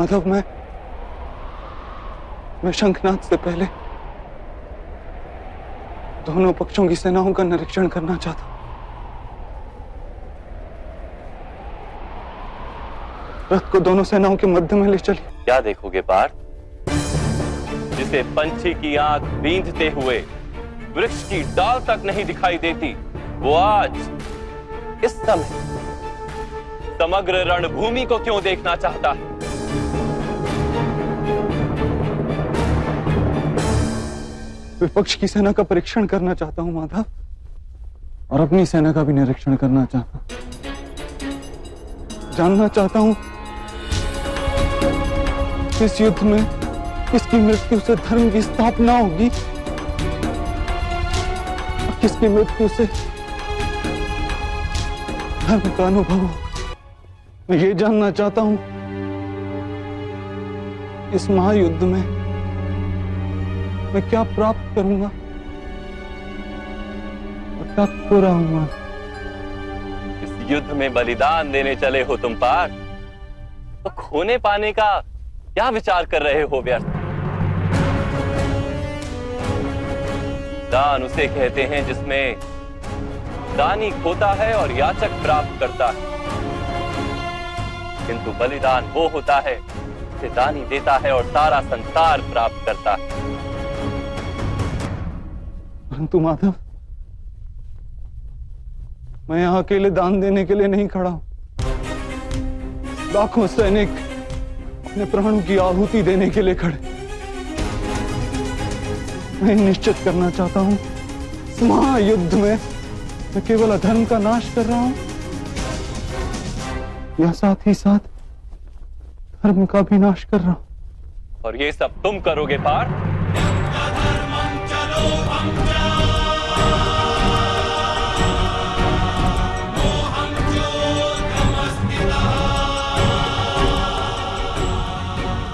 माधव, मैं शंखनाद से पहले दोनों पक्षों की सेनाओं का निरीक्षण करना चाहता हूं। रथ को दोनों सेनाओं के मध्य में ले चलिए। क्या देखोगे पार्थ? जिसे पंछी की आंख बींधते हुए वृक्ष की डाल तक नहीं दिखाई देती, वो आज इस समय समग्र रणभूमि को क्यों देखना चाहता है? विपक्ष की सेना का परीक्षण करना चाहता हूं माधव, और अपनी सेना का भी निरीक्षण करना चाहता हूं। जानना चाहता हूं इस युद्ध में किसकी मृत्यु से धर्म की स्थापना होगी और किसकी मृत्यु से धर्म का अनुभव होगा। मैं ये जानना चाहता हूं इस महायुद्ध में मैं क्या प्राप्त करूंगा और क्या खो रहूंगा। इस युद्ध में बलिदान देने चले हो तुम पार्थ, तो खोने पाने का क्या विचार कर रहे हो व्यर्थ? दान उसे कहते हैं जिसमें दानी खोता है और याचक प्राप्त करता है, किंतु बलिदान वो होता है जिसे दानी देता है और सारा संसार प्राप्त करता है। परंतु माधव, मैं यहां अकेले दान देने के लिए नहीं खड़ा हूं। लाखों सैनिक अपने प्राणों की आहुति देने के लिए खड़े। मैं निश्चित करना चाहता हूं इस महायुद्ध में मैं केवल अधर्म का नाश कर रहा हूं या साथ ही साथ धर्म का भी नाश कर रहा हूं। और ये सब तुम करोगे पार्थ?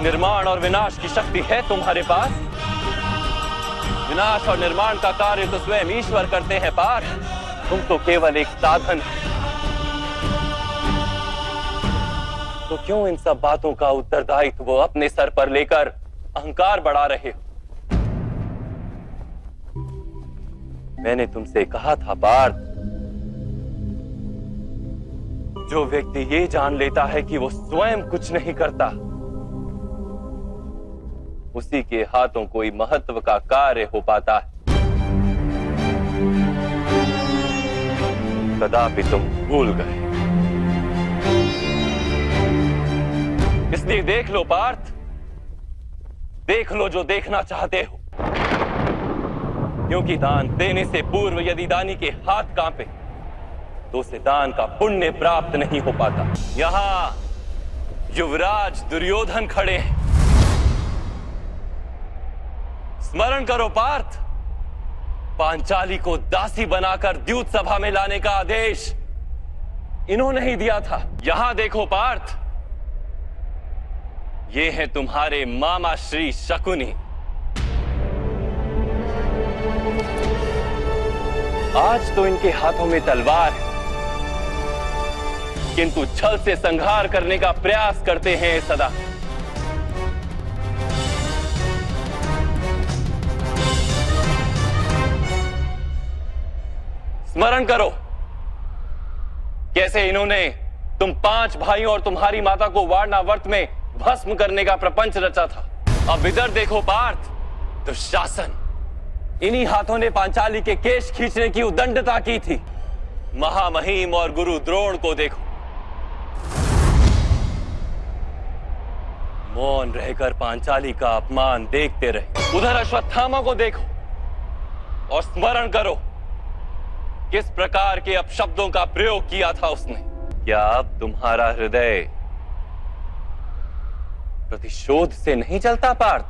निर्माण और विनाश की शक्ति है तुम्हारे पास। विनाश और निर्माण का कार्य तो स्वयं ईश्वर करते हैं पार्थ, तुम तो केवल एक साधन। तो क्यों इन सब बातों का उत्तरदायित्व अपने सर पर लेकर अहंकार बढ़ा रहे हो? मैंने तुमसे कहा था पार्थ, जो व्यक्ति ये जान लेता है कि वो स्वयं कुछ नहीं करता, उसी के हाथों कोई महत्व का कार्य हो पाता है। कदापि तुम भूल गए। इसलिए देख लो पार्थ, देख लो जो देखना चाहते हो, क्योंकि दान देने से पूर्व यदि दानी के हाथ कांपे तो उसे दान का पुण्य प्राप्त नहीं हो पाता। यहां युवराज दुर्योधन खड़े हैं। स्मरण करो पार्थ, पांचाली को दासी बनाकर द्यूत सभा में लाने का आदेश इन्होंने ही दिया था। यहां देखो पार्थ, ये है तुम्हारे मामा श्री शकुनी। आज तो इनके हाथों में तलवार है, किंतु छल से संहार करने का प्रयास करते हैं सदा। स्मरण करो कैसे इन्होंने तुम 5 भाइयों और तुम्हारी माता को वारणावर्त में भस्म करने का प्रपंच रचा था। अब इधर देखो पार्थ, दुशासन इन्हीं हाथों ने पांचाली के केश खींचने की उद्दंडता की थी। महामहिम और गुरु द्रोण को देखो, मौन रहकर पांचाली का अपमान देखते रहे। उधर अश्वत्थामा को देखो और स्मरण करो किस प्रकार के अपशब्दों का प्रयोग किया था उसने। क्या अब तुम्हारा हृदय प्रतिशोध से नहीं चलता पार्थ?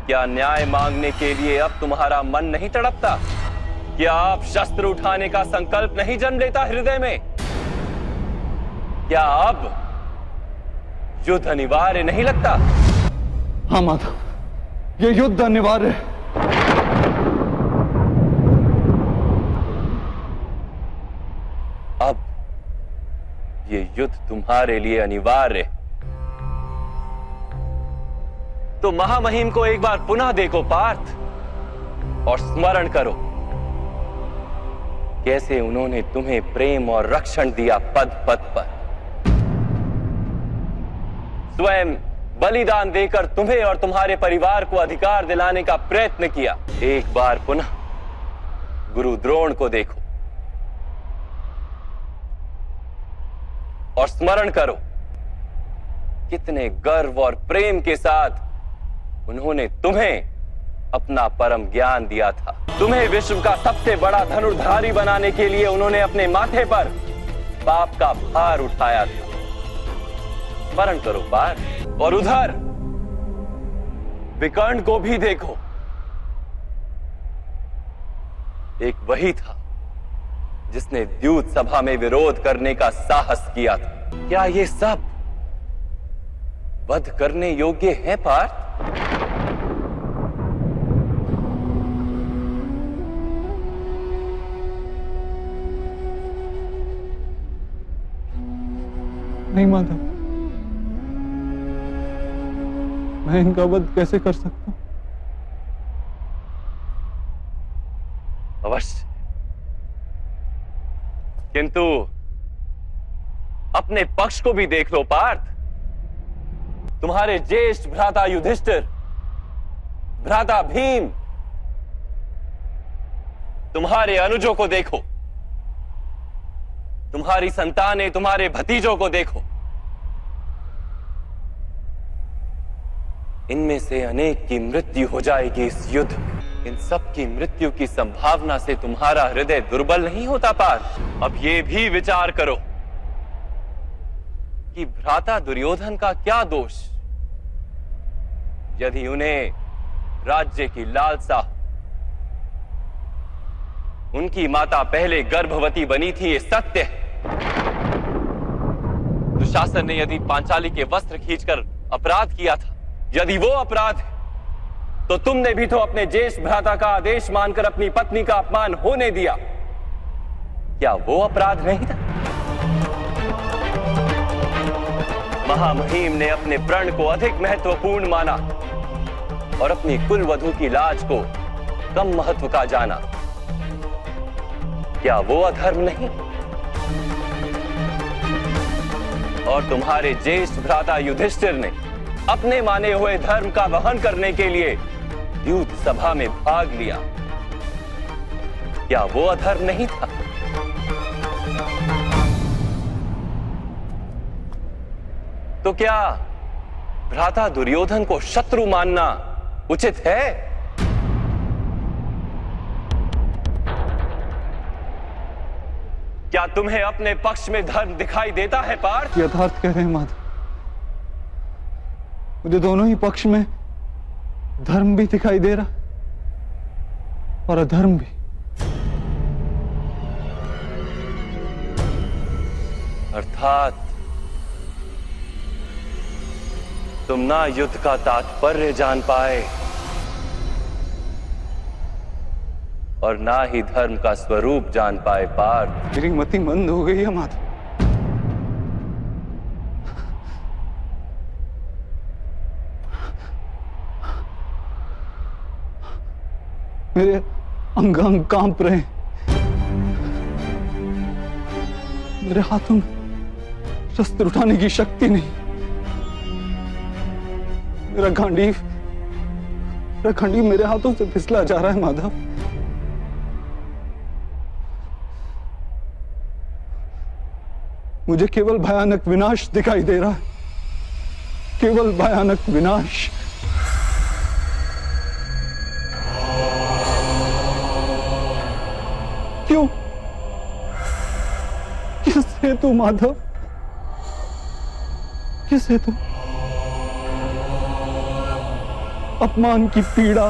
क्या न्याय मांगने के लिए अब तुम्हारा मन नहीं तड़पता? क्या आप शस्त्र उठाने का संकल्प नहीं जन्म लेता हृदय में? क्या अब युद्ध अनिवार्य नहीं लगता? हाँ माधव, ये युद्ध अनिवार्य है। अब ये युद्ध तुम्हारे लिए अनिवार्य है। तो महामहिम को एक बार पुनः देखो पार्थ, और स्मरण करो कैसे उन्होंने तुम्हें प्रेम और रक्षण दिया पद पद पर। स्वयं बलिदान देकर तुम्हें और तुम्हारे परिवार को अधिकार दिलाने का प्रयत्न किया। एक बार पुनः गुरु द्रोण को देखो और स्मरण करो कितने गर्व और प्रेम के साथ उन्होंने तुम्हें अपना परम ज्ञान दिया था। तुम्हें विश्व का सबसे बड़ा धनुर्धारी बनाने के लिए उन्होंने अपने माथे पर पाप का भार उठाया था। स्मरण करो पार्थ। और उधर विकर्ण को भी देखो, एक वही था जिसने द्यूत सभा में विरोध करने का साहस किया था। क्या ये सब वध करने योग्य है पार्थ? नहीं माधव, मैं इनका वध कैसे कर सकता हूं? अवश्य, किंतु अपने पक्ष को भी देख लो पार्थ। तुम्हारे ज्येष्ठ भ्राता युधिष्ठिर, भ्राता भीम, तुम्हारे अनुजों को देखो, तुम्हारी संतानें, तुम्हारे भतीजों को देखो। इनमें से अनेक की मृत्यु हो जाएगी इस युद्ध में। इन सब की मृत्यु की संभावना से तुम्हारा हृदय दुर्बल नहीं होता पार्थ? अब ये भी विचार करो कि भ्राता दुर्योधन का क्या दोष यदि उन्हें राज्य की लालसा। उनकी माता पहले गर्भवती बनी थी, ये सत्य है। दुशासन ने यदि पांचाली के वस्त्र खींचकर अपराध किया था, यदि वो अपराध है तो तुमने भी तो अपने ज्येष्ठ भ्राता का आदेश मानकर अपनी पत्नी का अपमान होने दिया। क्या वो अपराध नहीं था? महामहिम ने अपने प्रण को अधिक महत्वपूर्ण माना और अपनी कुलवधू की लाज को कम महत्व का जाना। क्या वो अधर्म नहीं? और तुम्हारे ज्येष्ठ भ्राता युधिष्ठिर ने अपने माने हुए धर्म का वहन करने के लिए द्यूत सभा में भाग लिया। क्या वो अधर्म नहीं था? तो क्या भ्राता दुर्योधन को शत्रु मानना उचित है? क्या तुम्हें अपने पक्ष में धर्म दिखाई देता है पार्थ? यथार्थ कह रहे हैं माधव, मुझे दोनों ही पक्ष में धर्म भी दिखाई दे रहा और अधर्म भी। अर्थात तुम ना युद्ध का तात्पर्य जान पाए और ना ही धर्म का स्वरूप जान पाए पार्थ। मेरी मति मंद हो गई है माधव। मेरे अंग अंग कांप रहे हैं। मेरे हाथों में शस्त्र उठाने की शक्ति नहीं। मेरा गांडीव मेरे हाथों से फिसला जा रहा है माधव। मुझे केवल भयानक विनाश दिखाई दे रहा है, केवल भयानक विनाश। क्यों? किस हेतु माधव? किस हेतु? अपमान की पीड़ा,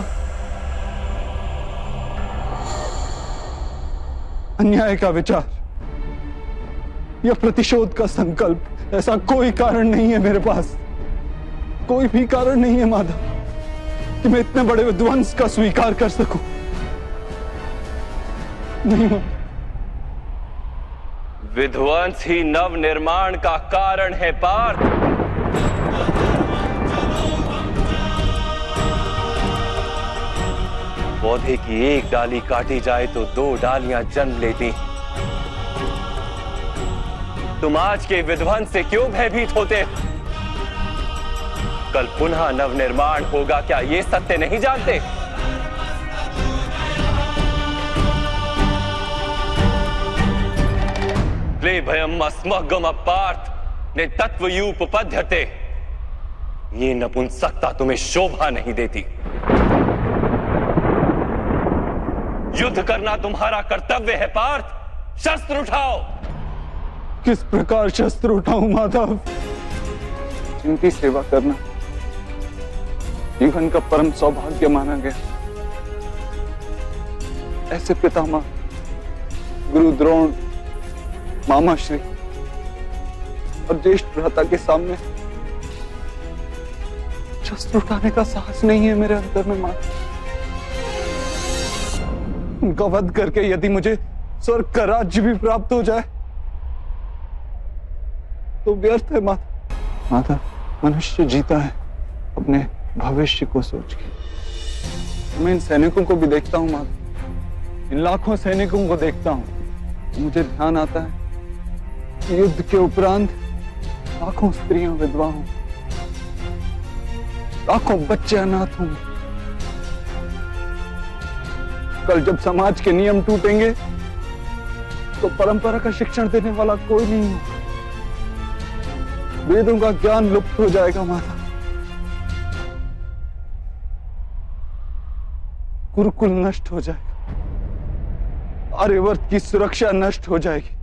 अन्याय का विचार या प्रतिशोध का संकल्प, ऐसा कोई कारण नहीं है मेरे पास। कोई भी कारण नहीं है माधव कि मैं इतने बड़े विध्वंस का स्वीकार कर सकूं। नहीं माधव। विध्वंस ही नव निर्माण का कारण है पार्थ। पौधे की एक डाली काटी जाए तो दो डालियां जन्म लेती। तुम आज के विध्वंस से क्यों भयभीत होते? कल पुनः नवनिर्माण होगा, क्या ये सत्य नहीं जानते? क्लेभयम अस्मगम पार्थ ने तत्वयूपपद्यते। ये नपुंसकता तुम्हें शोभा नहीं देती। युद्ध करना तुम्हारा कर्तव्य है पार्थ। शस्त्र उठाओ। किस प्रकार शस्त्र उठाऊं माधव? जिनकी सेवा करना जीवन का परम सौभाग्य माना गया, ऐसे पितामह गुरु द्रोण, मामा श्री और ज्येष्ठ भ्राता के सामने शस्त्र उठाने का साहस नहीं है मेरे अंतर में माता। उनका वध करके यदि मुझे स्वर्ग का राज्य भी प्राप्त हो जाए तो व्यर्थ है माता। माता, मनुष्य जीता है अपने भविष्य को सोच के। मैं इन सैनिकों को भी देखता हूं माता, इन लाखों सैनिकों को देखता हूं, मुझे ध्यान आता है कि युद्ध के उपरांत लाखों स्त्रियां विधवा हों, लाखों बच्चे अनाथ होंगे। कल जब समाज के नियम टूटेंगे तो परंपरा का शिक्षण देने वाला कोई नहीं होगा। वेदों का ज्ञान लुप्त हो जाएगा माता। गुरुकुल नष्ट हो जाएगा, आर्यवर्त की सुरक्षा नष्ट हो जाएगी,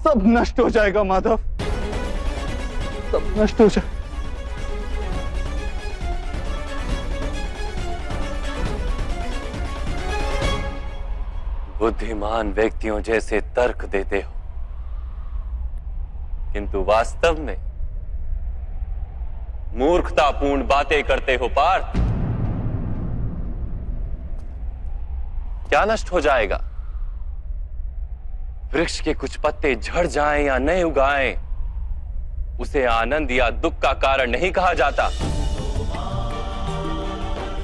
सब नष्ट हो जाएगा माधव, सब नष्ट हो जाएगा। बुद्धिमान व्यक्तियों जैसे तर्क देते हो, किंतु वास्तव में मूर्खतापूर्ण बातें करते हो पार्थ। क्या नष्ट हो जाएगा? वृक्ष के कुछ पत्ते झड़ जाएं या नए उगाएं, उसे आनंद या दुख का कारण नहीं कहा जाता।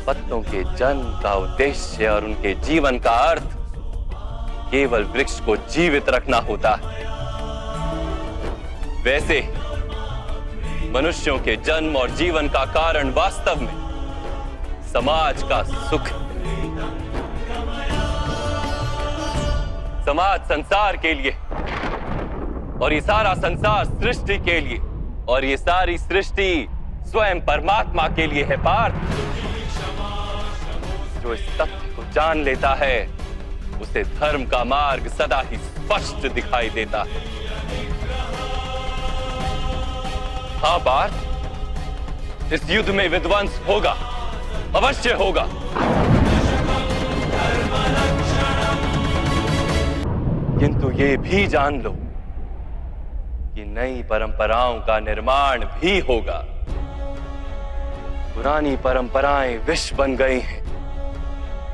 पत्तों के जन्म का उद्देश्य और उनके जीवन का अर्थ केवल वृक्ष को जीवित रखना होता है। वैसे मनुष्यों के जन्म और जीवन का कारण वास्तव में समाज का सुख है। समाज संसार के लिए और ये सारा संसार सृष्टि के लिए और ये सारी सृष्टि स्वयं परमात्मा के लिए है पार्थ। जो इस तथ्य को जान लेता है उसे धर्म का मार्ग सदा ही स्पष्ट दिखाई देता है। हाँ पार्थ, इस युद्ध में विध्वंस होगा, अवश्य होगा। किंतु ये भी जान लो कि नई परंपराओं का निर्माण भी होगा। पुरानी परंपराएं विष बन गई हैं।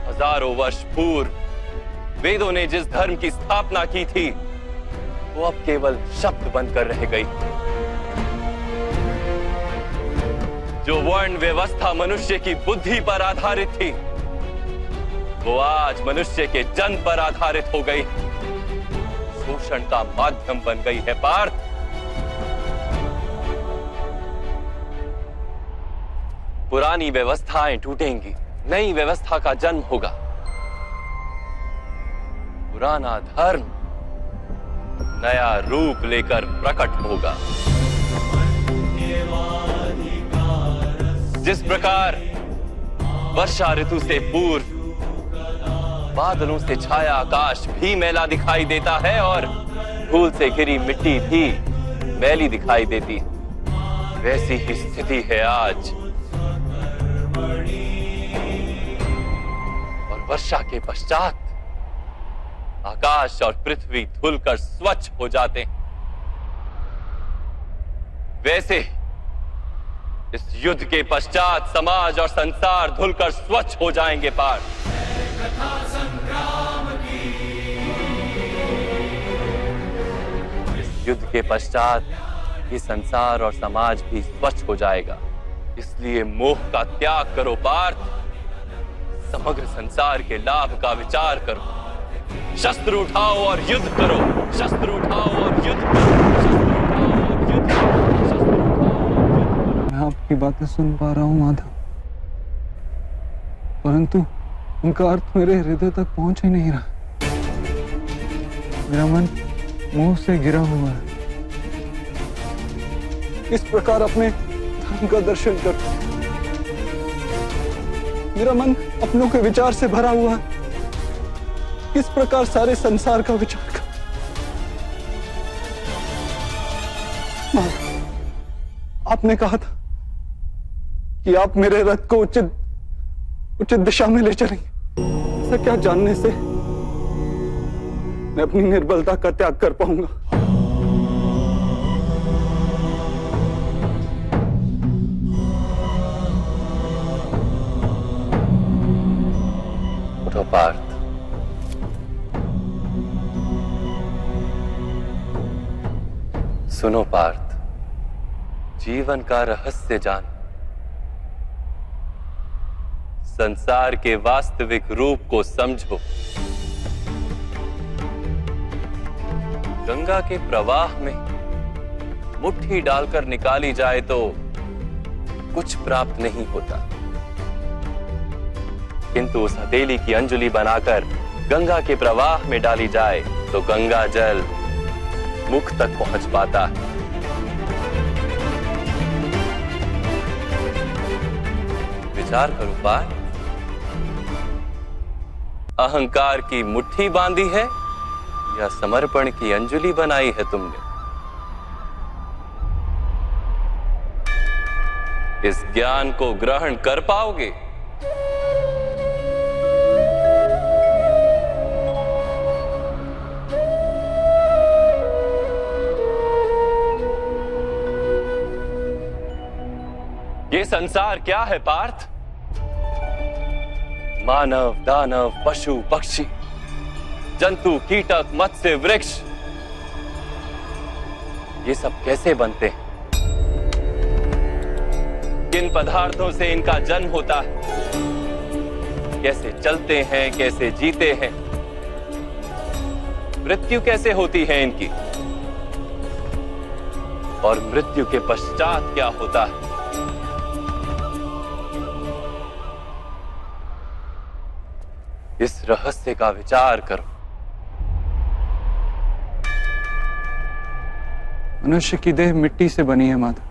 हजारों वर्ष पूर्व वेदों ने जिस धर्म की स्थापना की थी वो अब केवल शब्द बनकर रह गई। जो वर्ण व्यवस्था मनुष्य की बुद्धि पर आधारित थी वो आज मनुष्य के जन्म पर आधारित हो गई, शोषण का माध्यम बन गई है पार्थ। पुरानी व्यवस्थाएं टूटेंगी, नई व्यवस्था का जन्म होगा। पुराना धर्म नया रूप लेकर प्रकट होगा। जिस प्रकार वर्षा ऋतु से पूर्व बादलों से छाया आकाश भी मैला दिखाई देता है और धूल से घिरी मिट्टी भी मैली दिखाई देती, वैसी ही स्थिति है आज। और वर्षा के पश्चात आकाश और पृथ्वी धुलकर स्वच्छ हो जाते हैं। वैसे इस युद्ध के पश्चात समाज और संसार धुलकर स्वच्छ हो जाएंगे पार्थ। इस युद्ध के पश्चात ये संसार और समाज भी स्वच्छ हो जाएगा। इसलिए मोह का त्याग करो पार्थ, समग्र संसार के लाभ का विचार करो। शस्त्र उठाओ और युद्ध करो। शस्त्र उठाओ और युद्ध करो। शस्त्र उठाओ और युद्ध करो। शस्त्र उठाओ और युद्ध करो। मैं आपकी बातें सुन पा रहा हूं माधव, परंतु उनका अर्थ मेरे हृदय तक पहुंच ही नहीं रहा। मेरा मन मोह से घिरा हुआ है। इस प्रकार अपने धर्म का दर्शन कर, मेरा मन अपनों के विचार से भरा हुआ है। किस प्रकार सारे संसार का विचार कर। आपने कहा था कि आप मेरे रथ को उचित दिशा में ले चलेंगे। ऐसा क्या जानने से मैं अपनी निर्बलता का त्याग कर पाऊंगा? उठो पार्थ। सुनो पार्थ, जीवन का रहस्य जान, संसार के वास्तविक रूप को समझो। गंगा के प्रवाह में मुट्ठी डालकर निकाली जाए तो कुछ प्राप्त नहीं होता, किंतु उस हथेली की अंजलि बनाकर गंगा के प्रवाह में डाली जाए तो गंगा जल मुख तक पहुंच पाता है। विचार करो पार्थ, अहंकार की मुट्ठी बांधी है या समर्पण की अंजलि बनाई है तुमने? इस ज्ञान को ग्रहण कर पाओगे? ये संसार क्या है पार्थ? मानव, दानव, पशु, पक्षी, जंतु, कीटक, मत्स्य, वृक्ष, ये सब कैसे बनते हैं? किन पदार्थों से इनका जन्म होता है? कैसे चलते हैं, कैसे जीते हैं? मृत्यु कैसे होती है इनकी? और मृत्यु के पश्चात क्या होता है? इस रहस्य का विचार करो। मनुष्य की देह मिट्टी से बनी है माधव।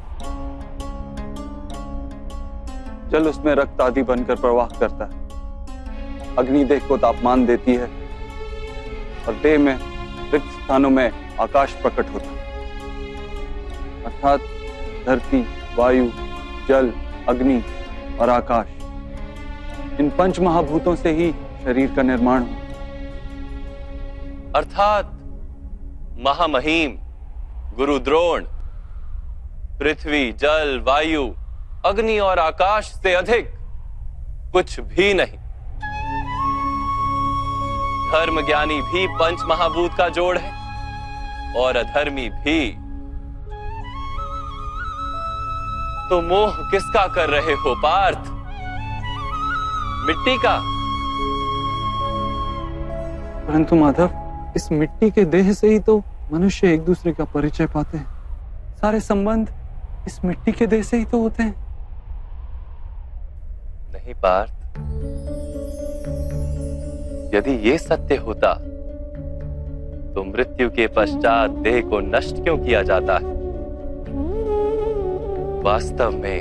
जल उसमें रक्त आदि बनकर प्रवाह करता है। अग्नि देह को तापमान देती है और देह में रिक्त स्थानों में आकाश प्रकट होता है। अर्थात धरती, वायु, जल, अग्नि और आकाश, इन पंच महाभूतों से ही शरीर का निर्माण हो। अर्थात महामहिम गुरु द्रोण पृथ्वी, जल, वायु, अग्नि और आकाश से अधिक कुछ भी नहीं। धर्म ज्ञानी भी पंच महाभूत का जोड़ है और अधर्मी भी। तो मोह किसका कर रहे हो पार्थ? मिट्टी का? परंतु माधव, इस मिट्टी के देह से ही तो मनुष्य एक दूसरे का परिचय पाते हैं। सारे संबंध इस मिट्टी के देह से ही तो होते हैं। नहीं पार्थ, यदि ये सत्य होता तो मृत्यु के पश्चात देह को नष्ट क्यों किया जाता है? वास्तव में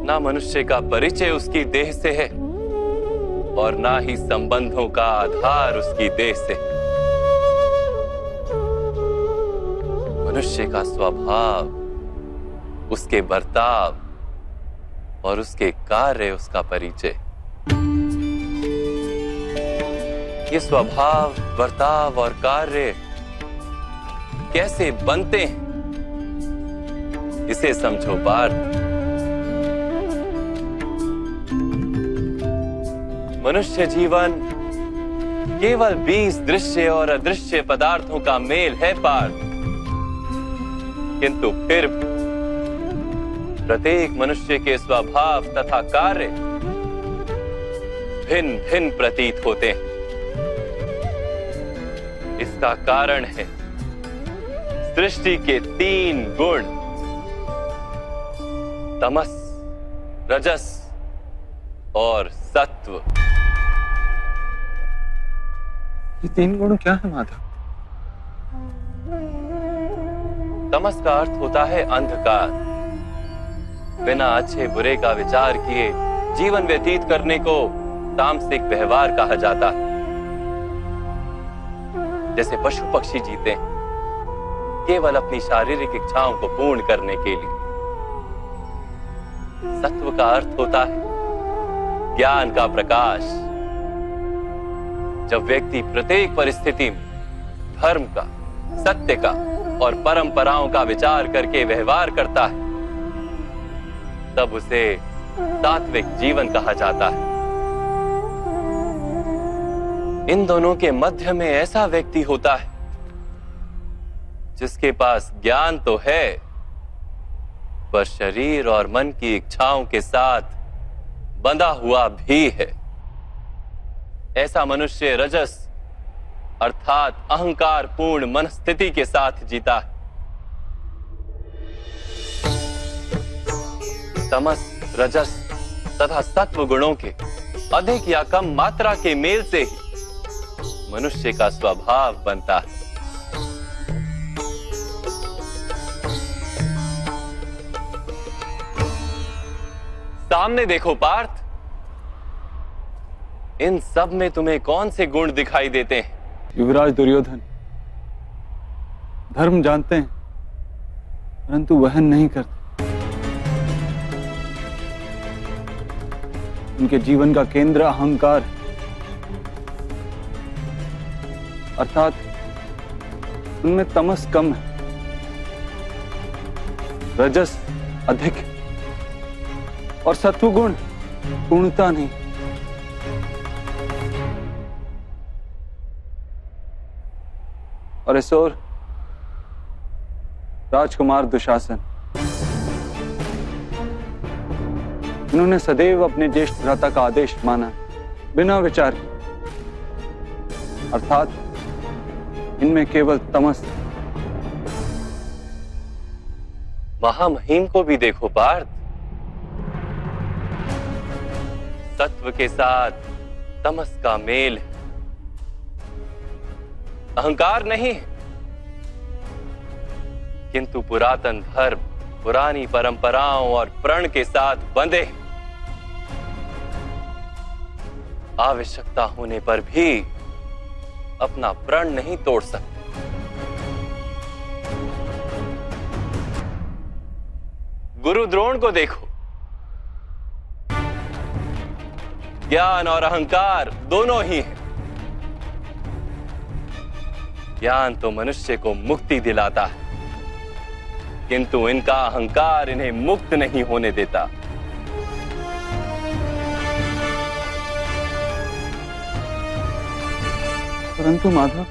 ना मनुष्य का परिचय उसकी देह से है और ना ही संबंधों का आधार उसकी देह से। मनुष्य का स्वभाव, उसके बर्ताव और उसके कार्य उसका परिचय। ये स्वभाव, बर्ताव और कार्य कैसे बनते हैं, इसे समझो पार्थ। मनुष्य जीवन केवल 20 दृश्य और अदृश्य पदार्थों का मेल है पार्थ, किंतु फिर प्रत्येक मनुष्य के स्वभाव तथा कार्य भिन्न भिन्न प्रतीत होते हैं। इसका कारण है सृष्टि के 3 गुण, तमस, रजस और सत्व। ये 3 गुण क्या है माधव? तमस का अर्थ होता है अंधकार। बिना अच्छे बुरे का विचार किए जीवन व्यतीत करने को तामसिक व्यवहार कहा जाता है। जैसे पशु पक्षी जीते हैं केवल अपनी शारीरिक इच्छाओं को पूर्ण करने के लिए। सत्व का अर्थ होता है ज्ञान का प्रकाश। जब व्यक्ति प्रत्येक परिस्थिति में धर्म का, सत्य का और परंपराओं का विचार करके व्यवहार करता है, तब उसे सात्विक जीवन कहा जाता है। इन दोनों के मध्य में ऐसा व्यक्ति होता है जिसके पास ज्ञान तो है, पर शरीर और मन की इच्छाओं के साथ बंधा हुआ भी है। ऐसा मनुष्य रजस अर्थात अहंकार पूर्ण मनस्थिति के साथ जीता है। तमस, रजस तथा सत्व गुणों के अधिक या कम मात्रा के मेल से ही मनुष्य का स्वभाव बनता है। सामने देखो पार्थ, इन सब में तुम्हें कौन से गुण दिखाई देते हैं? युवराज दुर्योधन धर्म जानते हैं परंतु वहन नहीं करते। उनके जीवन का केंद्र अहंकार है, अर्थात उनमें तमस कम है, रजस अधिक है और सत्वगुण पूर्णता नहीं। और इस ओर राजकुमार दुशासन, उन्होंने सदैव अपने ज्येष्ठ भ्राता का आदेश माना बिना विचार के, अर्थात इनमें केवल तमस। महामहिम को भी देखो पार्थ, सत्व के साथ तमस का मेल है, अहंकार नहीं है, किंतु पुरातन धर्म, पुरानी परंपराओं और प्रण के साथ बंधे, आवश्यकता होने पर भी अपना प्रण नहीं तोड़ सकते। गुरु द्रोण को देखो, ज्ञान और अहंकार दोनों ही हैं। ज्ञान तो मनुष्य को मुक्ति दिलाता है, किंतु इनका अहंकार इन्हें मुक्त नहीं होने देता। परंतु माधव,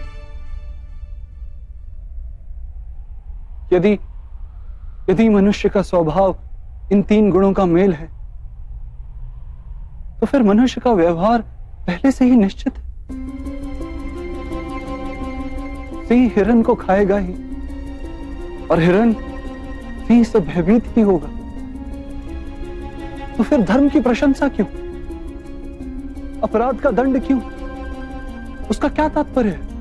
यदि मनुष्य का स्वभाव इन 3 गुणों का मेल है, तो फिर मनुष्य का व्यवहार पहले से ही निश्चित है। सिंह हिरण को खाएगा ही और हिरण सिंह से भयभीत ही होगा। तो फिर धर्म की प्रशंसा क्यों? अपराध का दंड क्यों? उसका क्या तात्पर्य है?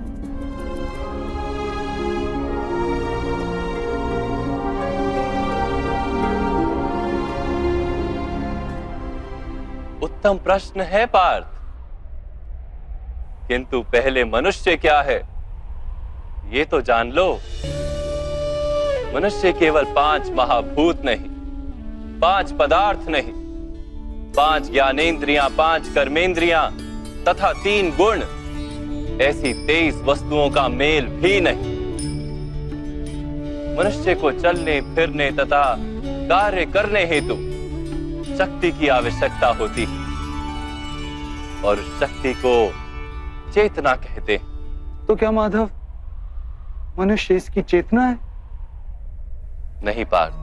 उत्तम प्रश्न है पार्थ, किंतु पहले मनुष्य क्या है ये तो जान लो। मनुष्य केवल 5 महाभूत नहीं, 5 पदार्थ नहीं, 5 ज्ञानेंद्रियां, 5 कर्मेंद्रियां तथा 3 गुण, ऐसी 23 वस्तुओं का मेल भी नहीं। मनुष्य को चलने फिरने तथा कार्य करने हेतु शक्ति की आवश्यकता होती है और उस शक्ति को चेतना कहते हैं। तो क्या माधव, मनुष्य इसकी चेतना है? नहीं पार्थ,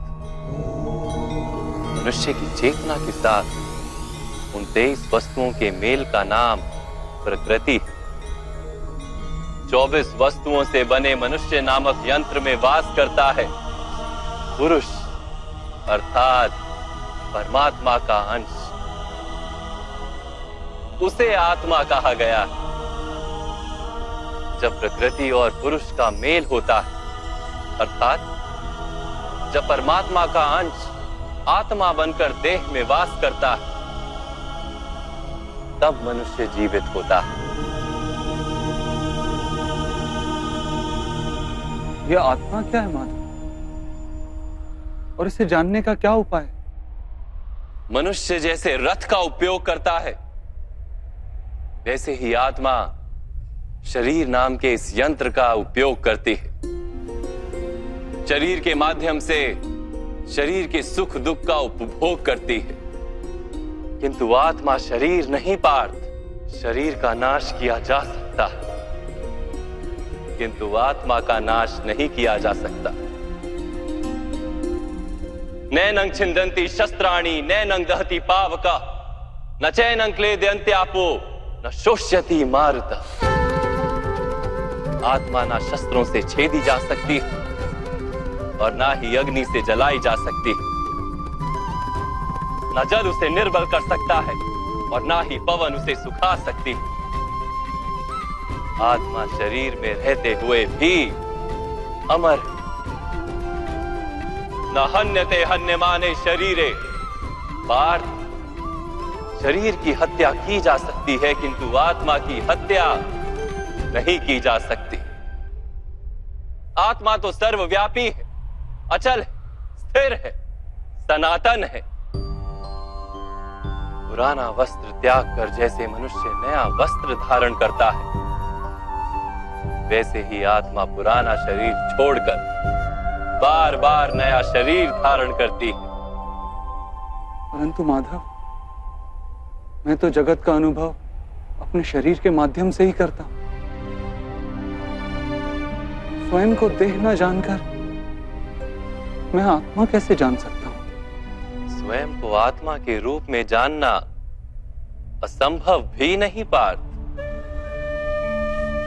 मनुष्य की चेतना के साथ उन 23 वस्तुओं के मेल का नाम प्रकृति है। 24 वस्तुओं से बने मनुष्य नामक यंत्र में वास करता है पुरुष, अर्थात परमात्मा का अंश। उसे आत्मा कहा गया। जब प्रकृति और पुरुष का मेल होता है, अर्थात जब परमात्मा का अंश आत्मा बनकर देह में वास करता है, तब मनुष्य जीवित होता है। यह आत्मा क्या है माधव, और इसे जानने का क्या उपाय? मनुष्य जैसे रथ का उपयोग करता है, वैसे ही आत्मा शरीर नाम के इस यंत्र का उपयोग करती है। शरीर के माध्यम से शरीर के सुख दुख का उपभोग करती है, किंतु आत्मा शरीर नहीं पार्थ। शरीर का नाश किया जा सकता है, किंतु आत्मा का नाश नहीं किया जा सकता। नैनं छिन्दन्ति शस्त्राणि नैनं दहति पावका न चैनं क्लेदयन्त्यापो न शोष्यति मारुता। आत्मा ना शस्त्रों से छेदी जा सकती है और ना ही अग्नि से जलाई जा सकती है। ना जल उसे निर्बल कर सकता है और ना ही पवन उसे सुखा सकती है। आत्मा शरीर में रहते हुए भी अमर है। न हन्यते हन्यमाने शरीरे। पार्थ, शरीर की हत्या की जा सकती है, किंतु आत्मा की हत्या नहीं की जा सकती। आत्मा तो सर्वव्यापी है, अचल है, स्थिर है, सनातन है। पुराना वस्त्र त्याग कर जैसे मनुष्य नया वस्त्र धारण करता है, वैसे ही आत्मा पुराना शरीर छोड़कर बार बार नया शरीर धारण करती है। परंतु माधव, मैं तो जगत का अनुभव अपने शरीर के माध्यम से ही करता हूं। स्वयं को देह न जानकर मैं आत्मा कैसे जान सकता हूं? स्वयं को आत्मा के रूप में जानना असंभव भी नहीं पार्थ।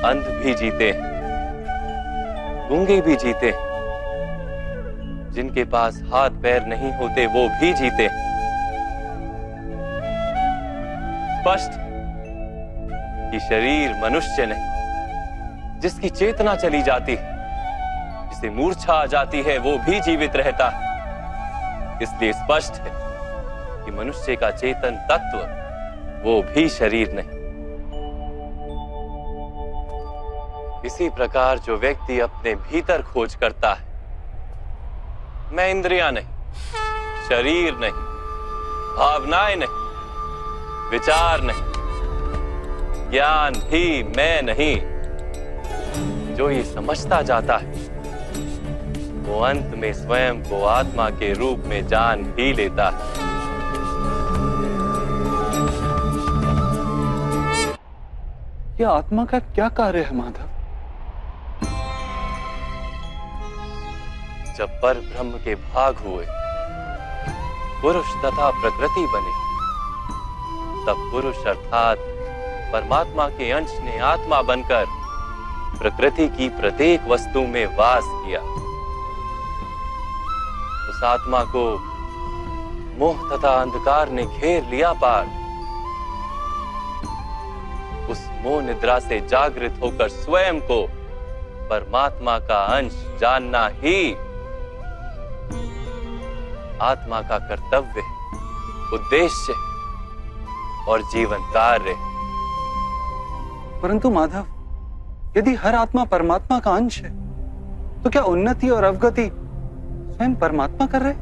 अंध भी जीते हैं, गूंगे भी जीते हैं, जिनके पास हाथ पैर नहीं होते वो भी जीते हैं। स्पष्ट कि शरीर मनुष्य नहीं, जिसकी चेतना चली जाती है, जिसे मूर्छा आ जाती है, वो भी जीवित रहता है। इसलिए स्पष्ट है कि मनुष्य का चेतन तत्व वो भी शरीर नहीं। इसी प्रकार जो व्यक्ति अपने भीतर खोज करता है, मैं इंद्रियां नहीं, शरीर नहीं, भावनाएं नहीं, विचार नहीं, ज्ञान भी मैं नहीं, जो ये समझता जाता है, वो अंत में स्वयं को आत्मा के रूप में जान भी लेता है। यह आत्मा का क्या कार्य है माधव? जब पर ब्रह्म के भाग हुए, पुरुष तथा प्रकृति बने, तब पुरुष अर्थात परमात्मा के अंश ने आत्मा बनकर प्रकृति की प्रत्येक वस्तु में वास किया। उस आत्मा को मोह तथा अंधकार ने घेर लिया पार। उस मोह निद्रा से जागृत होकर स्वयं को परमात्मा का अंश जानना ही आत्मा का कर्तव्य, उद्देश्य और जीवन कार्य। परंतु माधव, यदि हर आत्मा परमात्मा का अंश है, तो क्या उन्नति और अवगति स्वयं परमात्मा कर रहे?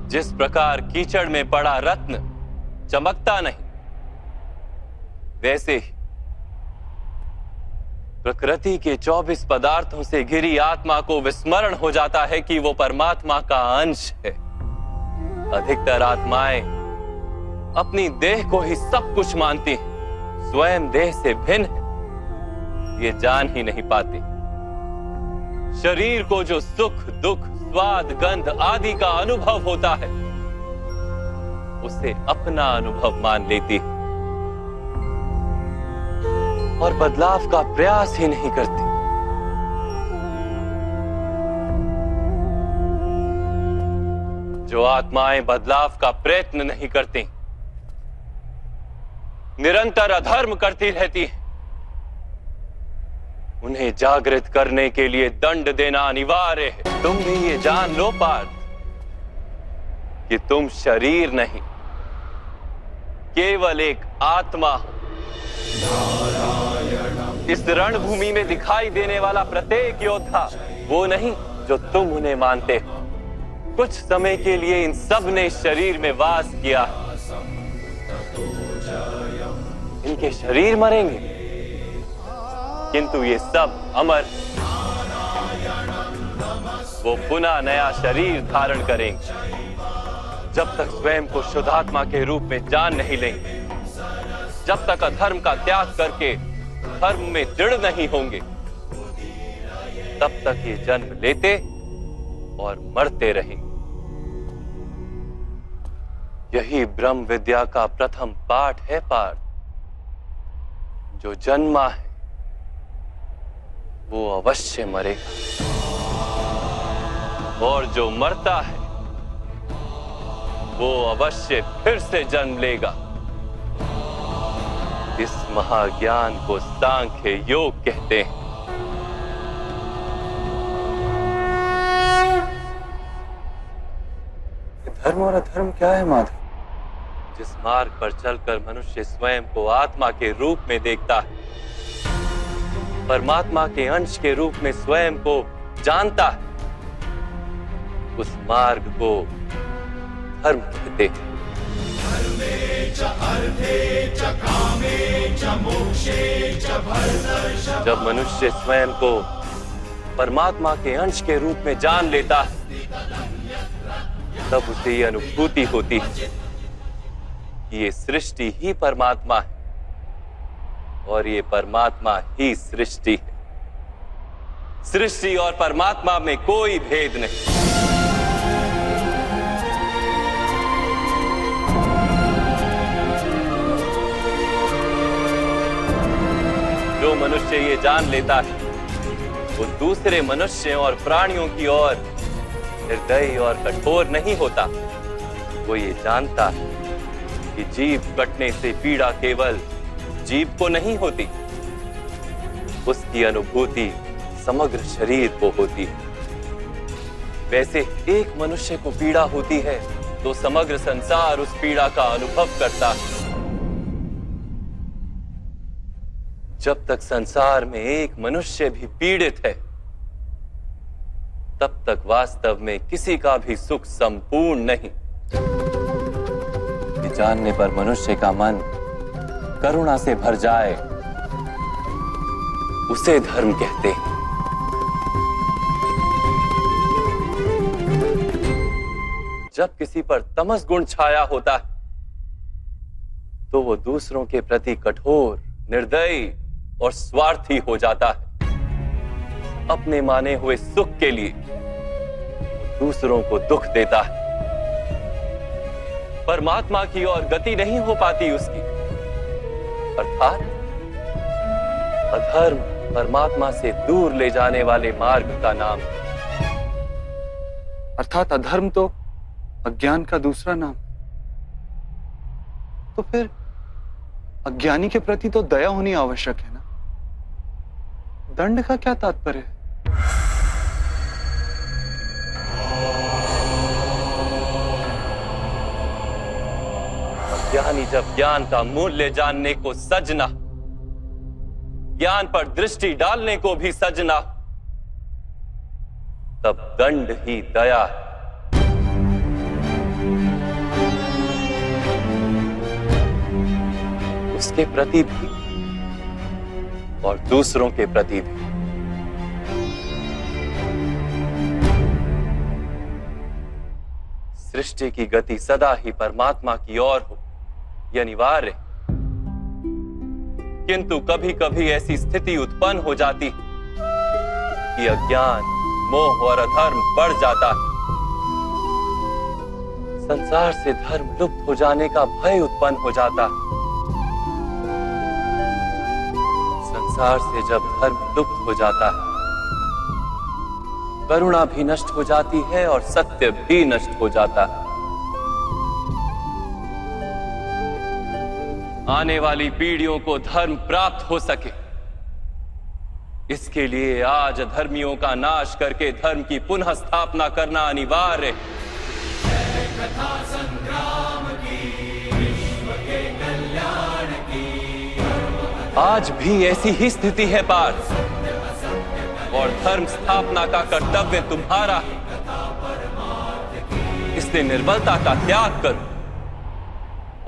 जिस प्रकार कीचड़ में पड़ा रत्न चमकता नहीं, वैसे ही प्रकृति के 24 पदार्थों से घिरी आत्मा को विस्मरण हो जाता है कि वो परमात्मा का अंश है। अधिकतर आत्माएं अपनी देह को ही सब कुछ मानती हैं, स्वयं देह से भिन्न है ये जान ही नहीं पाती। शरीर को जो सुख दुख स्वाद गंध आदि का अनुभव होता है, उसे अपना अनुभव मान लेती और बदलाव का प्रयास ही नहीं करती। जो आत्माएं बदलाव का प्रयत्न नहीं करती, निरंतर अधर्म करती रहती हैं, उन्हें जागृत करने के लिए दंड देना अनिवार्य है। तुम भी ये जान लो पार्थ कि तुम शरीर नहीं, केवल एक आत्मा हो। इस रणभूमि में दिखाई देने वाला प्रत्येक योद्धा वो नहीं जो तुम उन्हें मानते हो। कुछ समय के लिए इन सब ने शरीर में वास किया, इनके शरीर मरेंगे किंतु ये सब अमर, वो पुनः नया शरीर धारण करेंगे जब तक स्वयं को शुद्धात्मा के रूप में जान नहीं लेंगे, जब तक अधर्म का त्याग करके धर्म में दृढ़ नहीं होंगे, तब तक ये जन्म लेते और मरते रहेंगे। यही ब्रह्म विद्या का प्रथम पाठ है पार्थ। जो जन्मा है वो अवश्य मरेगा और जो मरता है वो अवश्य फिर से जन्म लेगा। इस महाज्ञान को सांख्य योग कहते हैं। धर्म और अधर्म क्या है माधव? जिस मार्ग पर चलकर मनुष्य स्वयं को आत्मा के रूप में देखता है, परमात्मा के अंश के रूप में स्वयं को जानता है, उस मार्ग को धर्म कहते हैं। जब मनुष्य स्वयं को परमात्मा के अंश के रूप में जान लेता है, तब उसे यह अनुभूति होती है कि ये सृष्टि ही परमात्मा है और ये परमात्मा ही सृष्टि है। सृष्टि और परमात्मा में कोई भेद नहीं। जो मनुष्य ये जान लेता है वो दूसरे मनुष्यों और प्राणियों की ओर निर्दयी और कठोर नहीं होता। वो ये जानता है कि जीव कटने से पीड़ा केवल जीव को नहीं होती, उसकी अनुभूति समग्र शरीर को होती है। वैसे एक मनुष्य को पीड़ा होती है तो समग्र संसार उस पीड़ा का अनुभव करता है। जब तक संसार में एक मनुष्य भी पीड़ित है, तब तक वास्तव में किसी का भी सुख संपूर्ण नहीं। ये जानने पर मनुष्य का मन करुणा से भर जाए, उसे धर्म कहते हैं। जब किसी पर तमस गुण छाया होता है तो वो दूसरों के प्रति कठोर, निर्दयी और स्वार्थी हो जाता है। अपने माने हुए सुख के लिए दूसरों को दुख देता है। परमात्मा की ओर गति नहीं हो पाती उसकी, अर्थात अधर्म परमात्मा से दूर ले जाने वाले मार्ग का नाम है। अर्थात अधर्म तो अज्ञान का दूसरा नाम। तो फिर अज्ञानी के प्रति तो दया होनी आवश्यक है ना? दंड का क्या तात्पर्य है? अज्ञानी जब ज्ञान का मूल्य जानने को सजना, ज्ञान पर दृष्टि डालने को भी सजना, तब दंड ही दया है। उसके प्रति भी और दूसरों के प्रति भी। सृष्टि की गति सदा ही परमात्मा की ओर हो, यह अनिवार्य। किंतु कभी कभी ऐसी स्थिति उत्पन्न हो जाती कि अज्ञान, मोह और अधर्म बढ़ जाता है। संसार से धर्म लुप्त हो जाने का भय उत्पन्न हो जाता। संसार से जब धर्म लुप्त हो जाता है, करुणा भी नष्ट हो जाती है और सत्य भी नष्ट हो जाता है। आने वाली पीढ़ियों को धर्म प्राप्त हो सके, इसके लिए आज अधर्मियों का नाश करके धर्म की पुनः स्थापना करना अनिवार्य है। कथा संग्राम की, विश्व के कल्याण की। आज भी ऐसी ही स्थिति है पार्थ, और धर्म स्थापना का कर्तव्य तुम्हारा है। इसलिए निर्बलता का त्याग करो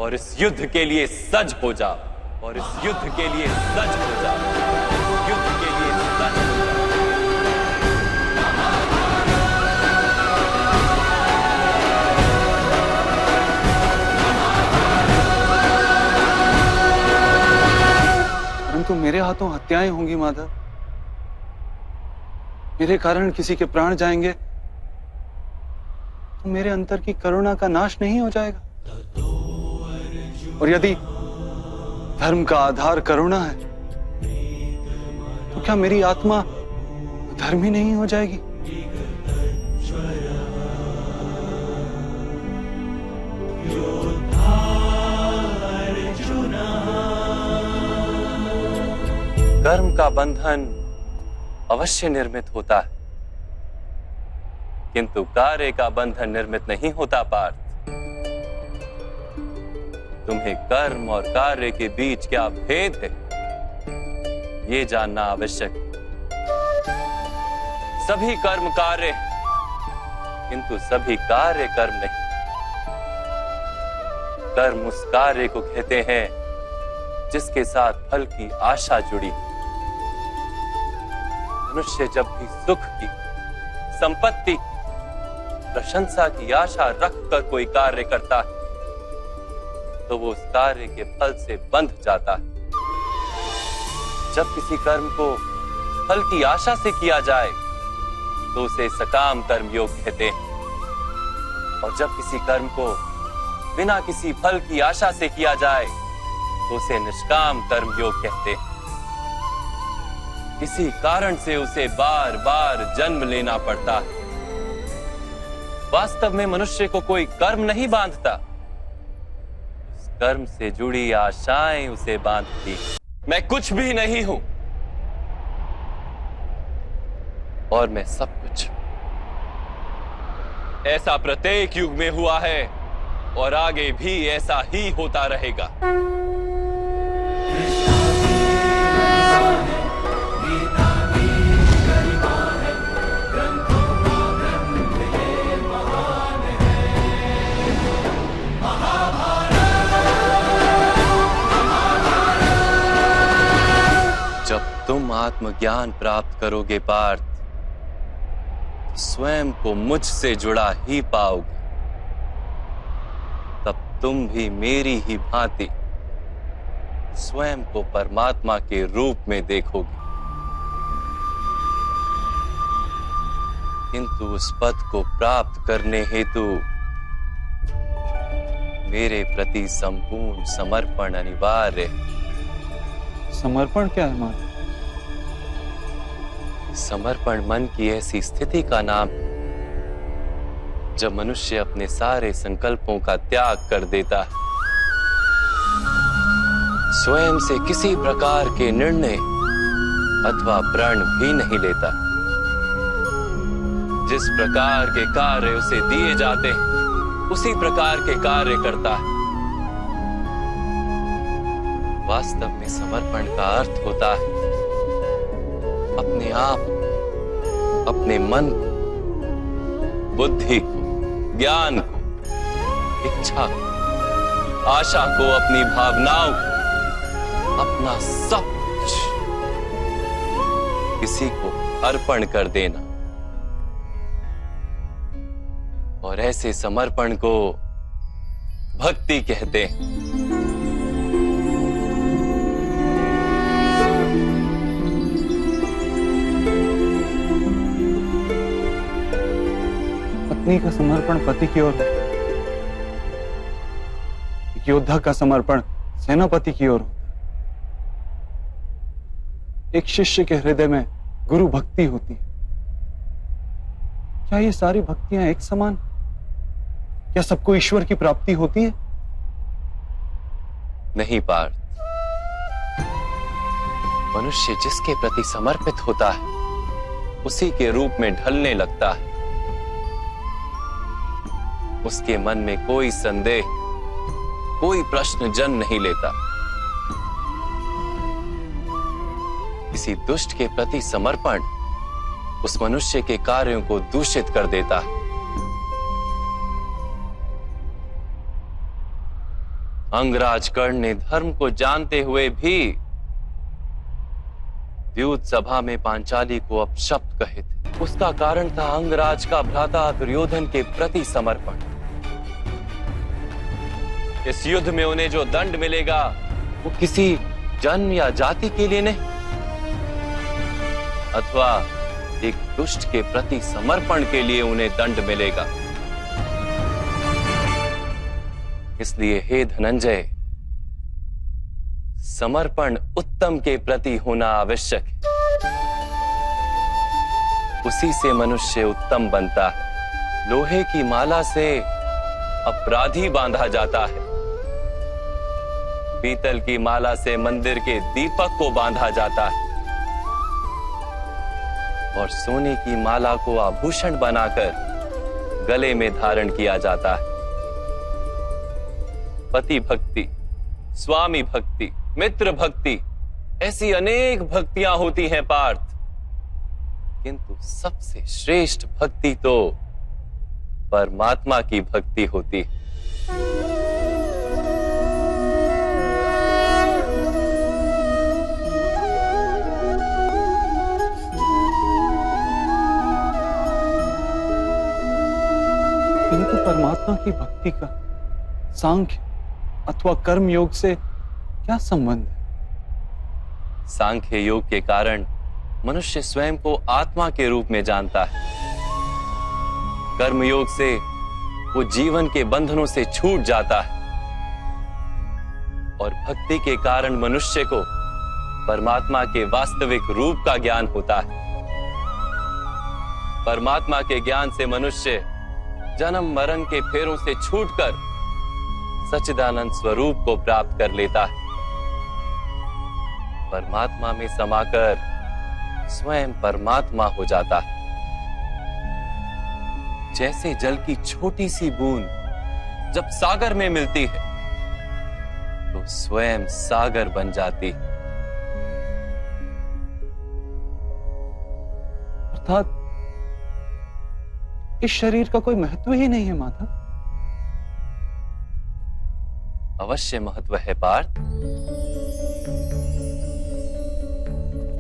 और इस युद्ध के लिए सज हो जाओ, और इस युद्ध के लिए सज हो जाओ, युद्ध के लिए सज हो जाओ। परंतु मेरे हाथों हत्याएं होंगी माधव, मेरे कारण किसी के प्राण जाएंगे तो मेरे अंतर की करुणा का नाश नहीं हो जाएगा? और यदि धर्म का आधार करुणा है तो क्या मेरी आत्मा धर्मी नहीं हो जाएगी? कर्म का बंधन अवश्य निर्मित होता है, किंतु कार्य का बंधन निर्मित नहीं होता पार्थ। तुम्हें कर्म और कार्य के बीच क्या भेद है, ये जानना आवश्यक है। सभी कर्म कार्य, किंतु सभी कार्य कर्म नहीं। कर्म उस कार्य को कहते हैं जिसके साथ फल की आशा जुड़ी। मनुष्य जब भी सुख की, संपत्ति, प्रशंसा की आशा रखकर कोई कार्य करता है तो वो उस कार्य के फल से बंध जाता है। जब किसी कर्म को फल की आशा से किया जाए तो उसे सकाम कर्म योग कहते हैं, और जब किसी कर्म को बिना किसी फल की आशा से किया जाए तो उसे निष्काम कर्म योग कहते हैं। किसी कारण से उसे बार बार जन्म लेना पड़ता है। वास्तव में मनुष्य को कोई कर्म नहीं बांधता, उस कर्म से जुड़ी आशाएं उसे बांधती। मैं कुछ भी नहीं हूं और मैं सब कुछ। ऐसा प्रत्येक युग में हुआ है और आगे भी ऐसा ही होता रहेगा। जब तुम आत्मज्ञान प्राप्त करोगे पार्थ, स्वयं को मुझसे जुड़ा ही पाओगे। तब तुम भी मेरी ही भांति स्वयं को परमात्मा के रूप में देखोगे। किंतु उस पद को प्राप्त करने हेतु मेरे प्रति संपूर्ण समर्पण अनिवार्य है। समर्पण क्या है माधव? समर्पण मन की ऐसी स्थिति का नाम है जब मनुष्य अपने सारे संकल्पों का त्याग कर देता है, स्वयं से किसी प्रकार के निर्णय अथवा प्रण भी नहीं लेता। जिस प्रकार के कार्य उसे दिए जाते हैं उसी प्रकार के कार्य करता है। वास्तव में समर्पण का अर्थ होता है अपने आप, अपने मन को, बुद्धि को, ज्ञान को, इच्छा को, आशा को, अपनी भावनाओं को, अपना सब कुछ किसी को अर्पण कर देना। और ऐसे समर्पण को भक्ति कहते हैं। पत्नी का समर्पण पति की ओर, एक योद्धा का समर्पण सेनापति की ओर होता है। एक शिष्य के हृदय में गुरु भक्ति होती है। क्या ये सारी भक्तियां एक समान? क्या सबको ईश्वर की प्राप्ति होती है? नहीं पार्थ, मनुष्य जिसके प्रति समर्पित होता है उसी के रूप में ढलने लगता है। उसके मन में कोई संदेह, कोई प्रश्न जन्म नहीं लेता। किसी दुष्ट के प्रति समर्पण उस मनुष्य के कार्यों को दूषित कर देता है। अंगराज कर्ण ने धर्म को जानते हुए भी द्यूत सभा में पांचाली को अपशब्द कहे थे। उसका कारण था अंगराज का भ्राता दुर्योधन के प्रति समर्पण। इस युद्ध में उन्हें जो दंड मिलेगा वो किसी जन्म या जाति के लिए नहीं, अथवा एक दुष्ट के प्रति समर्पण के लिए उन्हें दंड मिलेगा। इसलिए हे धनंजय, समर्पण उत्तम के प्रति होना आवश्यक है। उसी से मनुष्य उत्तम बनता है। लोहे की माला से अपराधी बांधा जाता है, पीतल की माला से मंदिर के दीपक को बांधा जाता है, और सोने की माला को आभूषण बनाकर गले में धारण किया जाता है। पति भक्ति, स्वामी भक्ति, मित्र भक्ति, ऐसी अनेक भक्तियां होती हैं पार्थ, किंतु सबसे श्रेष्ठ भक्ति तो परमात्मा की भक्ति होती है। किंतु परमात्मा की भक्ति का सांख्य अथवा कर्म योग से क्या संबंध है? सांख्य योग के कारण मनुष्य स्वयं को आत्मा के रूप में जानता है। कर्म योग से वो जीवन के बंधनों से छूट जाता है, और भक्ति के कारण मनुष्य को परमात्मा के वास्तविक रूप का ज्ञान होता है। परमात्मा के ज्ञान से मनुष्य जन्म मरण के फेरों से छूटकर सच्चिदानंद स्वरूप को प्राप्त कर लेता है। परमात्मा में समाकर स्वयं परमात्मा हो जाता है। जैसे जल की छोटी सी बूंद जब सागर में मिलती है तो स्वयं सागर बन जाती है। अर्थात इस शरीर का कोई महत्व ही नहीं है माधव। अवश्य महत्व है पार्थ।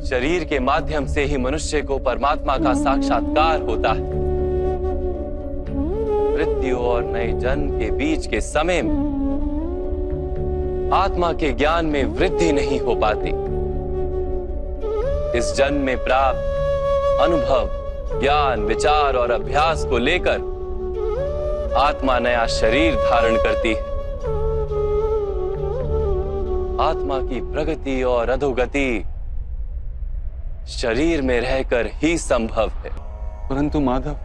शरीर के माध्यम से ही मनुष्य को परमात्मा का साक्षात्कार होता है। मृत्यु और नए जन्म के बीच के समय में आत्मा के ज्ञान में वृद्धि नहीं हो पाती। इस जन्म में प्राप्त अनुभव, ज्ञान, विचार और अभ्यास को लेकर आत्मा नया शरीर धारण करती है। आत्मा की प्रगति और अधोगति शरीर में रहकर ही संभव है। परंतु माधव,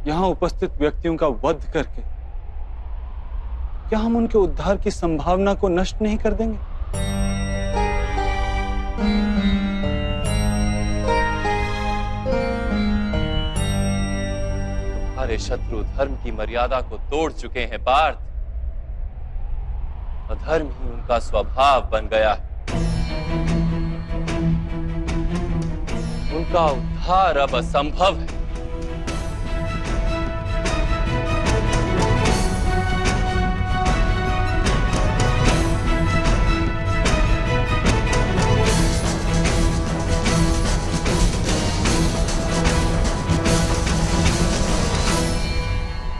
यहां उपस्थित व्यक्तियों का वध करके क्या हम उनके उद्धार की संभावना को नष्ट नहीं कर देंगे? तुम्हारे शत्रु धर्म की मर्यादा को तोड़ चुके हैं पार्थ। अधर्म ही उनका स्वभाव बन गया है। उनका उद्धार अब असंभव है।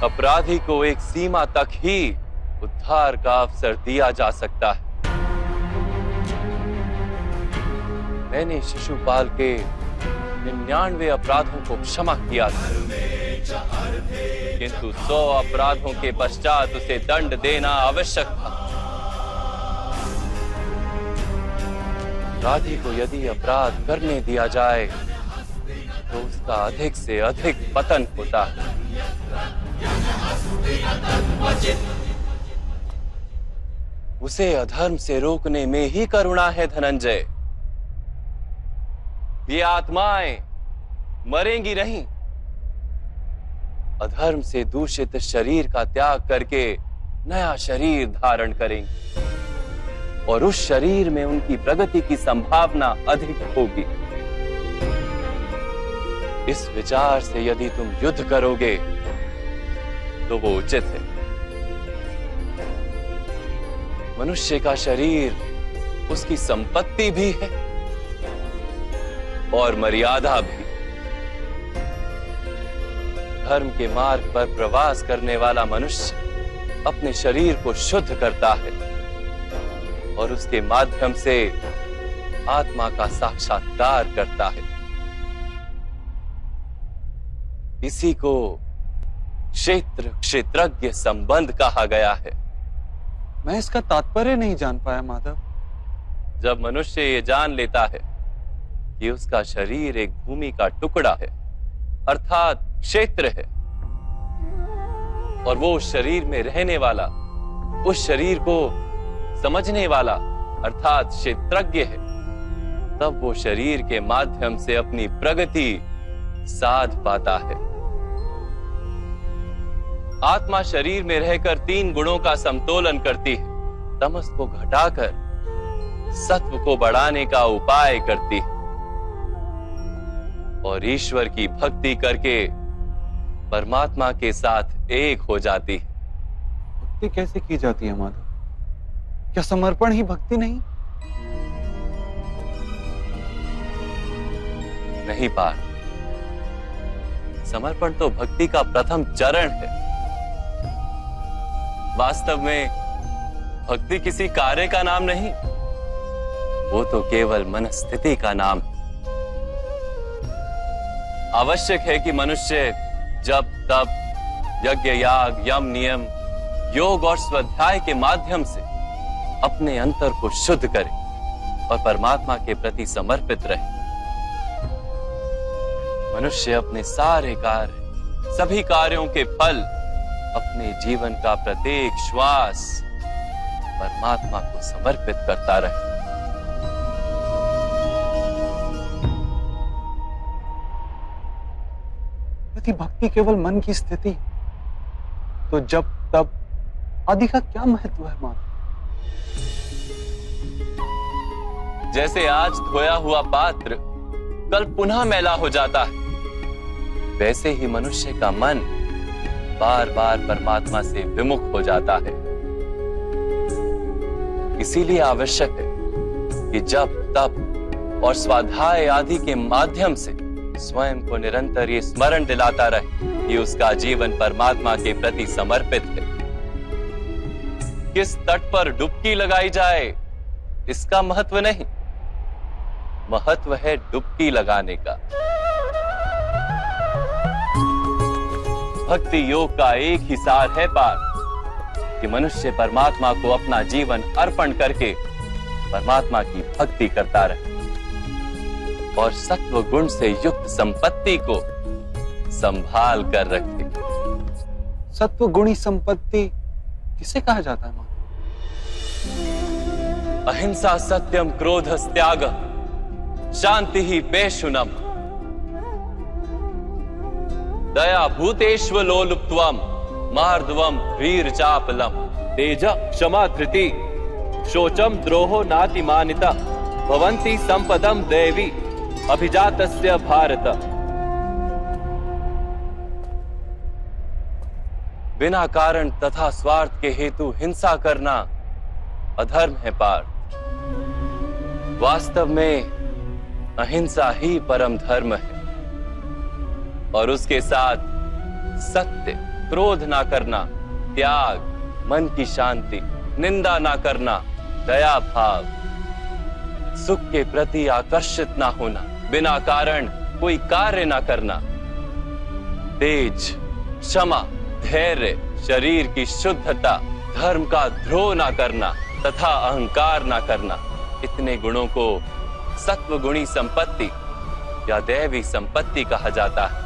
अपराधी को एक सीमा तक ही उद्धार का अवसर दिया जा सकता है। मैंने शिशुपाल के 99 अपराधों को क्षमा किया था, किंतु 100 अपराधों के पश्चात उसे दंड देना आवश्यक था। अपराधी को यदि अपराध करने दिया जाए तो उसका अधिक से अधिक पतन होता है। उसे अधर्म से रोकने में ही करुणा है धनंजय। ये आत्माएं मरेंगी नहीं, अधर्म से दूषित शरीर का त्याग करके नया शरीर धारण करेंगी और उस शरीर में उनकी प्रगति की संभावना अधिक होगी। इस विचार से यदि तुम युद्ध करोगे तो वो उचित है। मनुष्य का शरीर उसकी संपत्ति भी है और मर्यादा भी। धर्म के मार्ग पर प्रवास करने वाला मनुष्य अपने शरीर को शुद्ध करता है और उसके माध्यम से आत्मा का साक्षात्कार करता है। इसी को क्षेत्र क्षेत्रज्ञ संबंध कहा गया है। मैं इसका तात्पर्य नहीं जान पाया माधव। जब मनुष्य ये जान लेता है कि उसका शरीर एक भूमि का टुकड़ा है अर्थात क्षेत्र है और वो उस शरीर में रहने वाला, उस शरीर को समझने वाला अर्थात क्षेत्रज्ञ है, तब वो शरीर के माध्यम से अपनी प्रगति साध पाता है। आत्मा शरीर में रहकर 3 गुणों का समतोलन करती है। तमस को घटाकर सत्व को बढ़ाने का उपाय करती है और ईश्वर की भक्ति करके परमात्मा के साथ एक हो जाती है। भक्ति कैसे की जाती है माधव? क्या समर्पण ही भक्ति नहीं? नहीं पार, समर्पण तो भक्ति का प्रथम चरण है। वास्तव में भक्ति किसी कार्य का नाम नहीं, वो तो केवल मनस्थिति का नाम है। आवश्यक है कि मनुष्य जब तब यज्ञ याग यम नियम योग और स्वाध्याय के माध्यम से अपने अंतर को शुद्ध करे और परमात्मा के प्रति समर्पित रहे। मनुष्य अपने सारे कार्य, सभी कार्यों के फल, अपने जीवन का प्रत्येक श्वास परमात्मा को समर्पित करता रहे। यदि भक्ति केवल मन की स्थिति तो जब तब आदि का क्या महत्व है माधव? जैसे आज धोया हुआ पात्र कल पुनः मैला हो जाता है, वैसे ही मनुष्य का मन बार बार परमात्मा से विमुख हो जाता है। इसीलिए आवश्यक है कि जब तप और स्वाध्याय आदि के माध्यम से स्वयं को निरंतर ये स्मरण दिलाता रहे कि उसका जीवन परमात्मा के प्रति समर्पित है। किस तट पर डुबकी लगाई जाए इसका महत्व नहीं, महत्व है डुबकी लगाने का। भक्ति योग का एक ही सार है पार कि मनुष्य परमात्मा को अपना जीवन अर्पण करके परमात्मा की भक्ति करता रहे और सत्व गुण से युक्त संपत्ति को संभाल कर रखे। सत्व गुणी संपत्ति किसे कहा जाता है मां? अहिंसा सत्यम क्रोध त्याग शांति ही पेशुनम दया भूतेष्व लोलुप्त्वम मार्दवम वीर चापलम तेज क्षमा धृति शोचम द्रोहो नातिमानिता भवन्ति संपदम देवी अभिजातस्य भारत। बिना कारण तथा स्वार्थ के हेतु हिंसा करना अधर्म है पार्थ। वास्तव में अहिंसा ही परम धर्म है और उसके साथ सत्य, क्रोध ना करना, त्याग, मन की शांति, निंदा ना करना, दया भाव, सुख के प्रति आकर्षित ना होना, बिना कारण कोई कार्य ना करना, तेज, क्षमा, धैर्य, शरीर की शुद्धता, धर्म का द्रोह ना करना तथा अहंकार ना करना, इतने गुणों को सत्वगुणी संपत्ति या दैवी संपत्ति कहा जाता है।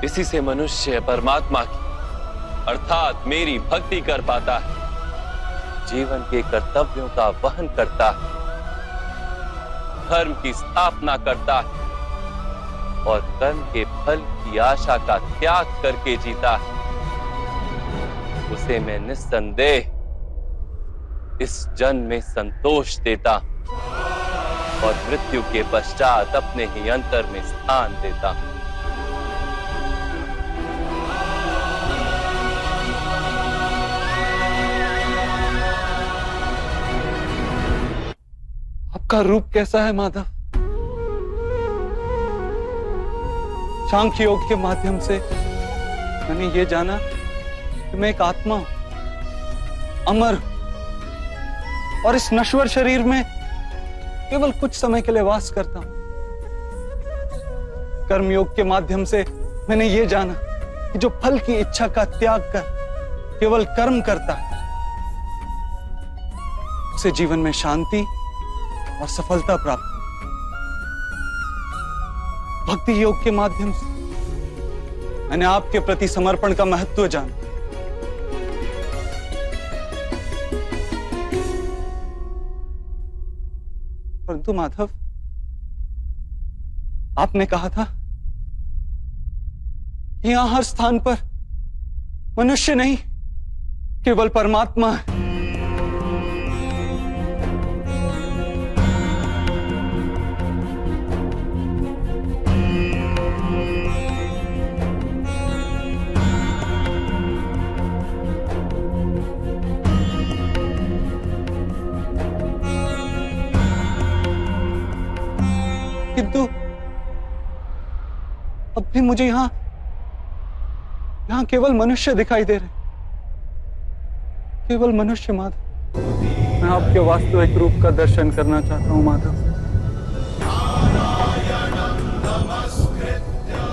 इसी से मनुष्य परमात्मा की अर्थात मेरी भक्ति कर पाता है, जीवन के कर्तव्यों का वहन करता है, धर्म की स्थापना करता है और कर्म के फल की आशा का त्याग करके जीता है। उसे मैं निस्संदेह इस जन्म में संतोष देता और मृत्यु के पश्चात अपने ही अंतर में स्थान देता हूं। आपका रूप कैसा है माधव? सांख्य योग के माध्यम से मैंने ये जाना कि मैं एक आत्मा हूं, अमर हूं, और इस नश्वर शरीर में केवल कुछ समय के लिए वास करता हूं। कर्मयोग के माध्यम से मैंने ये जाना कि जो फल की इच्छा का त्याग कर केवल कर्म करता है, उसे जीवन में शांति और सफलता प्राप्त। भक्ति योग के माध्यम से मैंने आपके प्रति समर्पण का महत्व जाना। परंतु माधव, आपने कहा था कि यहां हर स्थान पर मनुष्य नहीं केवल परमात्मा है। किंतु अब भी मुझे यहां केवल मनुष्य दिखाई दे रहे, केवल मनुष्य। माधव, मैं आपके वास्तविक रूप का दर्शन करना चाहता हूं माधव।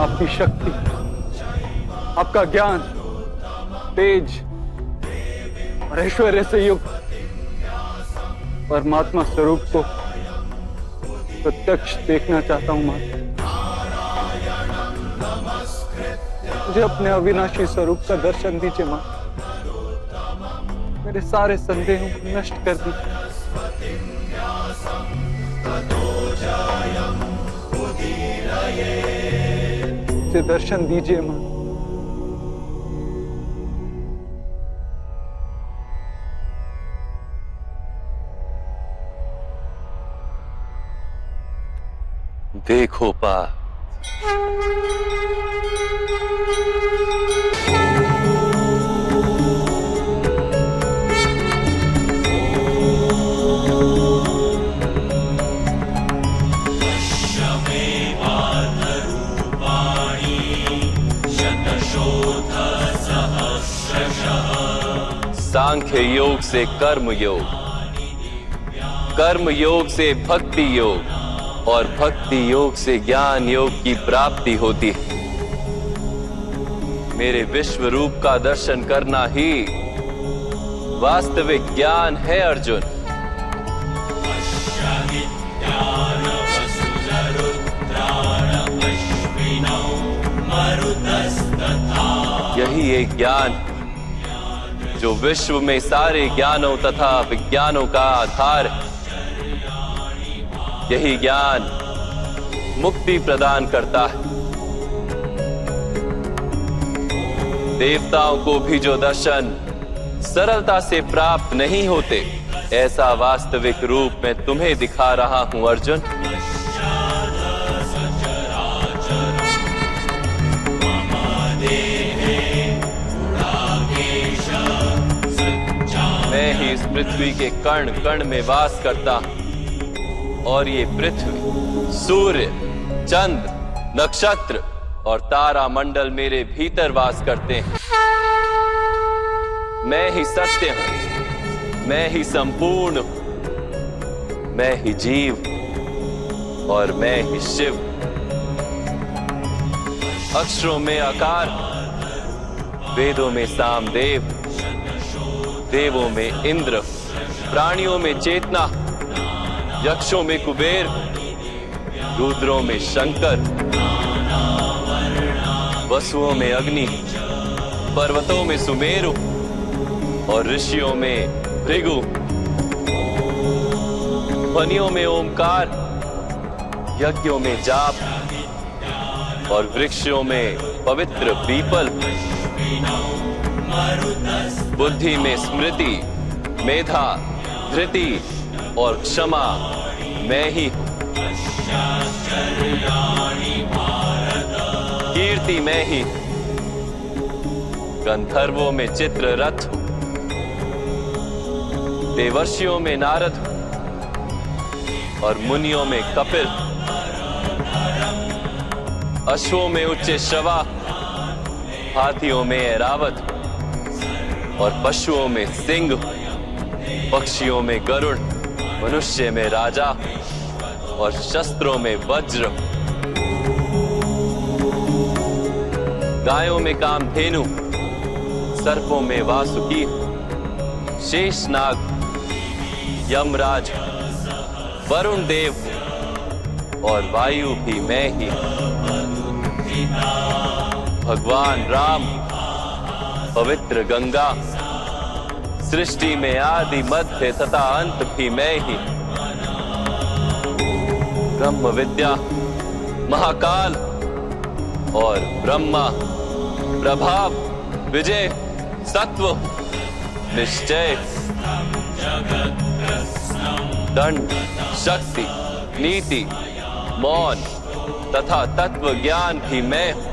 आपकी शक्ति, आपका ज्ञान, तेज और ऐश्वर्य से युक्त परमात्मा स्वरूप को प्रत्यक्ष देखना चाहता हूं माता। मुझे अपने अविनाशी स्वरूप का दर्शन दीजिए मां। मेरे सारे संदेहों को नष्ट कर दीजिए। मुझे दर्शन दीजिए मां। देखो पा, सांख्य योग से कर्म योग, कर्म योग से भक्ति योग और भक्ति योग से ज्ञान योग की प्राप्ति होती है। मेरे विश्व रूप का दर्शन करना ही वास्तविक ज्ञान है अर्जुन। यही एक ज्ञान जो विश्व में सारे ज्ञानों तथा विज्ञानों का आधार है। यही ज्ञान मुक्ति प्रदान करता है। देवताओं को भी जो दर्शन सरलता से प्राप्त नहीं होते, ऐसा वास्तविक रूप मैं तुम्हें दिखा रहा हूं अर्जुन। मैं ही इस पृथ्वी के कण कण में वास करता हूं और ये पृथ्वी, सूर्य, चंद्र, नक्षत्र और तारा मंडल मेरे भीतर वास करते हैं। मैं ही सत्य हूं, मैं ही संपूर्ण हूं, मैं ही जीव और मैं ही शिव। अक्षरों में आकार, वेदों में सामदेव, देवों में इंद्र, प्राणियों में चेतना, यक्षों में कुबेर, रुद्रों में शंकर, वसुओं में अग्नि, पर्वतों में सुमेरु और ऋषियों में भृगु, वनियों में ओमकार, यज्ञों में जाप और वृक्षों में पवित्र पीपल, बुद्धि में स्मृति, मेधा, धृति और क्षमा मैं ही हूं। कीर्ति मैं ही, गंधर्वों में चित्ररथ, देवर्षियों में नारद और मुनियों में कपिल, अश्वों में उच्च श्रवा, हाथियों में ऐरावत और पशुओं में सिंह, पक्षियों में गरुड़, मनुष्य में राजा और शस्त्रों में वज्र, गायों में कामधेनु, सर्पों में वासुकी, शेषनाग, यमराज, वरुण देव और वायु भी मैं ही। भगवान राम, पवित्र गंगा, सृष्टि में आदि मध्य तथा अंत भी मैं ही। ब्रह्म विद्या, महाकाल और ब्रह्मा, प्रभाव, विजय, सत्व, निश्चय, दंड, शक्ति, नीति, मौन तथा तत्व ज्ञान भी मैं हूं।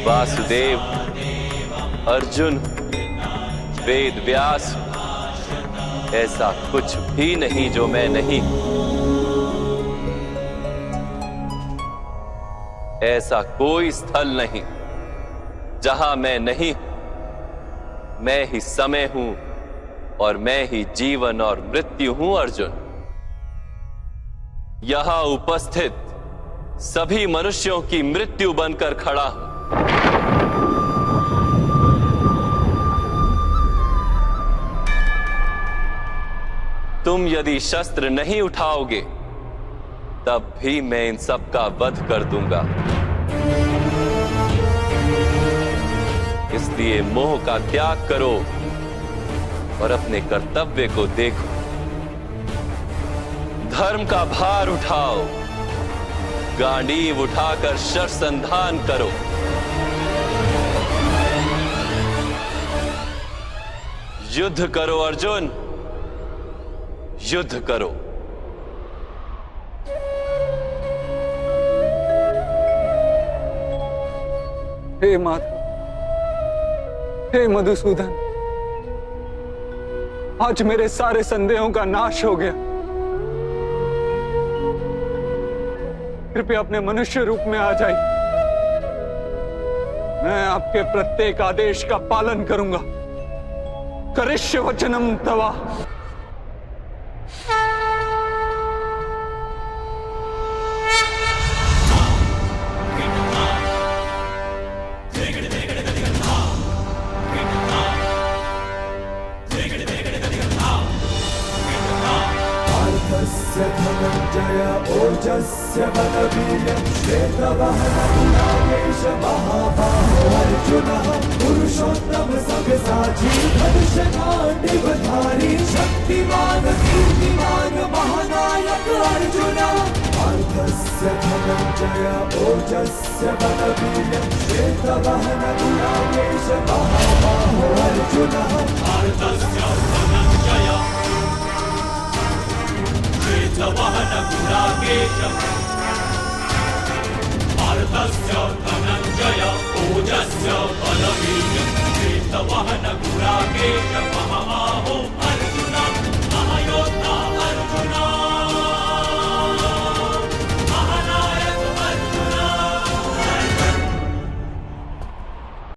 वासुदेव, अर्जुन, वेद व्यास, ऐसा कुछ भी नहीं जो मैं नहीं। ऐसा कोई स्थल नहीं जहां मैं नहीं। मैं ही समय हूं और मैं ही जीवन और मृत्यु हूं अर्जुन। यहां उपस्थित सभी मनुष्यों की मृत्यु बनकर खड़ा हूं। तुम यदि शस्त्र नहीं उठाओगे तब भी मैं इन सब का वध कर दूंगा। इसलिए मोह का त्याग करो और अपने कर्तव्य को देखो। धर्म का भार उठाओ, गांडीव उठाकर शरसंधान करो। युद्ध करो अर्जुन, युद्ध करो। हे माधव, हे मधुसूदन, आज मेरे सारे संदेहों का नाश हो गया। कृपया अपने मनुष्य रूप में आ जाइए। मैं आपके प्रत्येक आदेश का पालन करूंगा। करिष्य वचनम तवा। धनंजय ओजस्य बलवीर्यं श्वेतवहननागेश महाबाहो अर्जुनः पुरुषोत्तम सव्यसाची धनुषकाण्डिवधारी शक्तिमान कीर्तिमान महानायक अर्जुनः। पार्थस्य धनंजय ओजस्य बलवीर्यं श्वेतवहननागेश महाबाहो अर्जुनः। पार्थस्य धनंजय श्वेतवहनगुणाकेशम् पार्थस्य धनंजय ओजस्य बलवीर्यं श्वेतवहनगुणाकेशम्